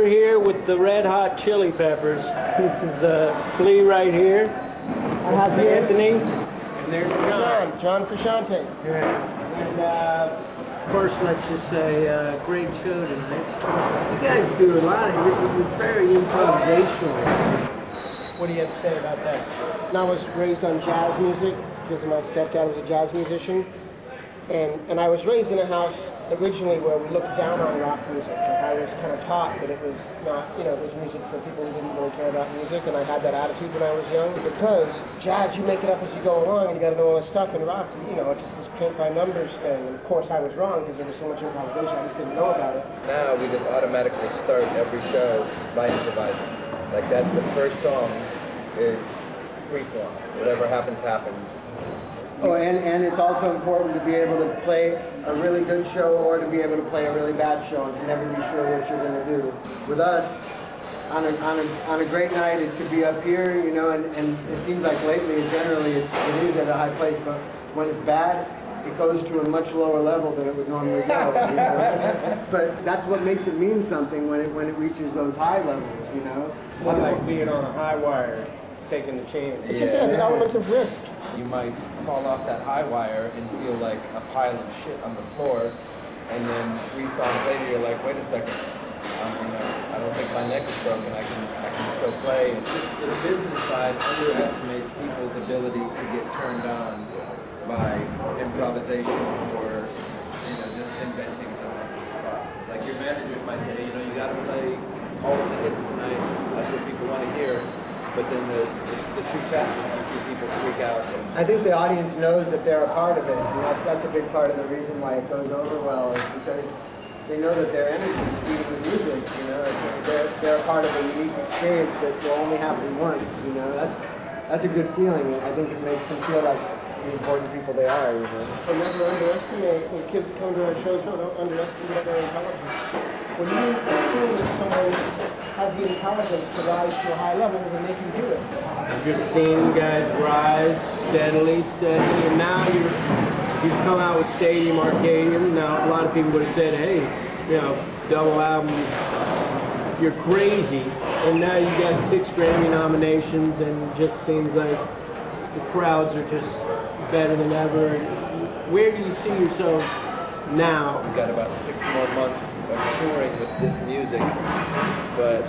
we're here with the Red Hot Chili Peppers. This is Flea right here. I have Anthony. And there's John Frusciante. And first, let's just say, great show tonight. You guys do a lot of it. It's very improvisational. What do you have to say about that? I was raised on jazz music because my stepdad was a jazz musician. And I was raised in a house originally where we looked down on rock music. Like I was kind of taught that it was not, it was music for people who didn't really care about music, and I had that attitude when I was young. Because jazz, you make it up as you go along, and you got to know all this stuff. And rock, it's just this paint by numbers thing. And of course, I was wrong because there was so much improvisation. I just didn't know about it. Now we just automatically start every show by improvising. Like that's the first song is free form. Whatever happens, happens. Oh, and it's also important to be able to play a really good show or to be able to play a really bad show and to never be sure what you're going to do. With us, on a great night, it could be up here, and it seems like lately, generally, it is at a high place, but when it's bad, it goes to a much lower level than it would normally go. But that's what makes it mean something when it reaches those high levels, It's like being on a high wire, taking the chance. It's just an element of risk. You might fall off that high wire and feel like a pile of shit on the floor, and then 3 songs later you're like, wait a second, I don't think my neck is broken. I can still play. It's just the business side underestimates people's ability to get turned on by improvisation or just inventing something on the spot. Like your managers might say, you got to play all of the hits tonight. That's what people want to hear. But then the true traffic, people freak out. I think the audience knows that they're a part of it, and that's a big part of the reason why it goes over well, is because they know that their energy is feeding the music, They're a part of a unique experience that will only happen once, That's a good feeling. I think it makes them feel like the important people they are, So never underestimate, when kids come to our shows, don't underestimate their intelligence. When you assume that someone has the intelligence to rise to a high level, then they can do it. I've just seen guys rise steady, and now you've come out with Stadium Arcadium. Now a lot of people would have said, hey, double album, you're crazy. And now you got 6 Grammy nominations, and it just seems like the crowds are just better than ever. Where do you see yourself now? We've got about 6 more months of touring with this music, but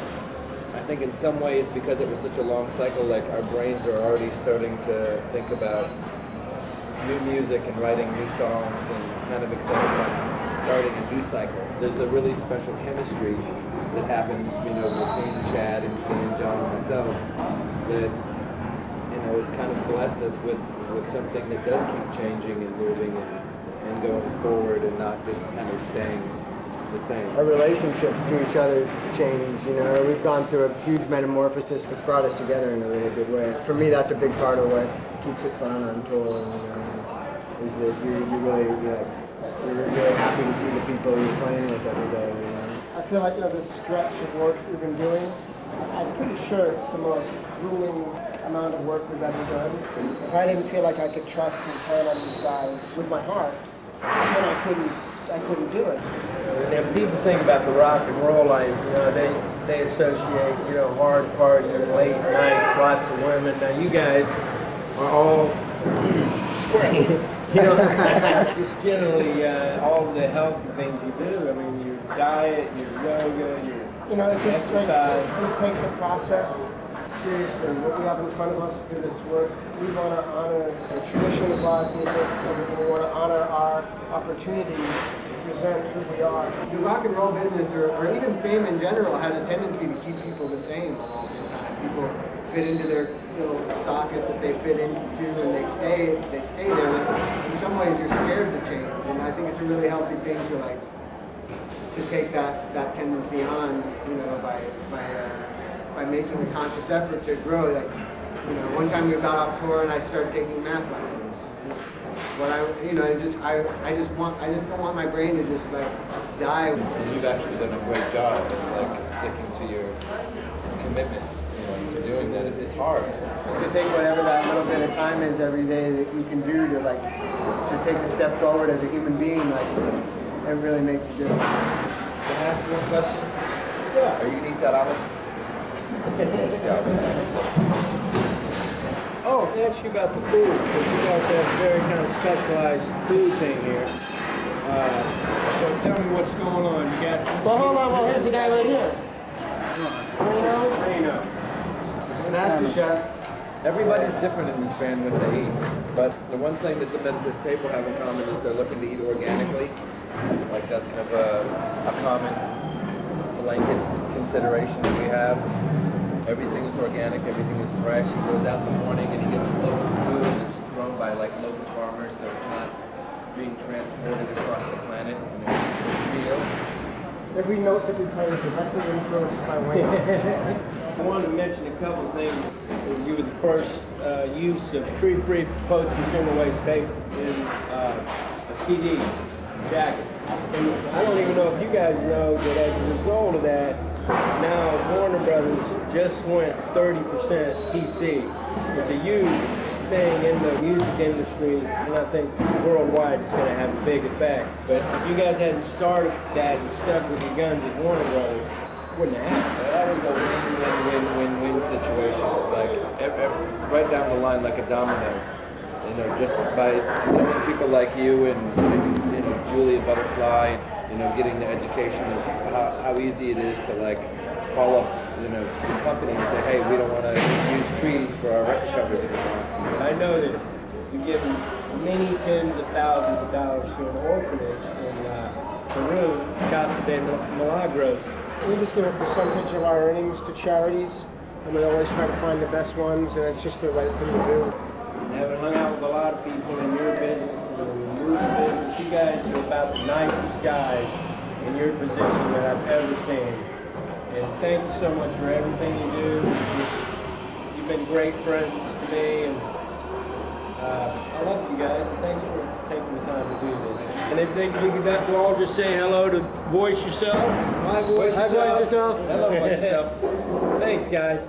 I think in some ways, because it was such a long cycle, like our brains are already starting to think about new music and writing new songs and kind of excited about starting a new cycle. There's a really special chemistry that happens, between Chad and John and myself that, has kind of blessed us with something that does keep changing and moving and going forward and not just kind of staying the same. Our relationships to each other change, We've gone through a huge metamorphosis that's brought us together in a really good way. For me, that's a big part of what keeps it fun on tour, is that you're really happy to see the people you're playing with every day, I feel like, this stretch of work we've been doing, I'm pretty sure it's the most grueling amount of work we've ever done. If I didn't feel like I could trust and count on these guys with my heart, then I couldn't do it. And people think about the rock and roll life, they associate, hard partying, late nights, lots of women. Now you guys are all, just generally all the healthy things you do. I mean, your diet, your yoga, your it's just like exercise. we take the process seriously. What we have in front of us to do this work, we want to honor the tradition of rock music, and we want to honor our opportunity to present who we are. The rock and roll business, or even fame in general, has a tendency to keep people the same all the time. People fit into their little socket that they fit into, and they stay there. In some ways, you're scared to change, and I think it's a really healthy thing to take that tendency on, by making a conscious effort to grow. One time we got off tour and I started taking math lessons. I just don't want my brain to just die. And you've actually done a great job of sticking to your commitment, to doing that. It's hard. To take whatever that little bit of time is every day that you can do to take a step forward as a human being, it really makes a difference. Can I ask you one question? Yeah. Are you gonna eat that omelet? Oh, to ask you about the food, because you guys have a very kind of specialized food thing here. So tell me what's going on. You got... Well, hold on. Well, here's the guy right here. Reno. Master chef. Everybody's different in this band when they eat, but the one thing that the men at this table have in common is they're looking to eat organically. Like that's kind of a common blanket consideration that we have. Everything is organic, everything is fresh. He goes out in the morning and he gets local food that's grown by like local farmers, so it's not being transported across the planet in a meal. Every note that we play is directly influenced by Wayne. I wanted to mention a couple of things. You were the first use of tree-free post-consumer waste paper in a CD jacket. And I don't even know if you guys know that as a result of that, now Warner Brothers just went 30% PC. It's a huge thing in the music industry, and I think worldwide it's going to have a big effect. But if you guys hadn't started that and stuck with your guns at Warner Brothers, it wouldn't have happened. That was a win-win-win-win situation. Like right down the line, like a domino. You know, just by knowing people like you and Julia Butterfly, you know, getting the education of how easy it is to like call up, you know, the company and say, hey, we don't want to use trees for our record covers anymore. I know that you've given many tens of thousands of dollars to an orphanage in Peru, Casa de Milagros. We just give a percentage of our earnings to charities, and we always try to find the best ones, and it's just the right thing to do. Having hung out with a lot of people in your business and in the movie business, you guys are about the nicest guys in your position that I've ever seen. And thank you so much for everything you do. You've been great friends to me, and I love you guys. Thanks for taking the time to do this. And if you could all just say hello to Voice Yourself. Hi, Voice Yourself. Hello, Voice Yourself. Thanks, guys.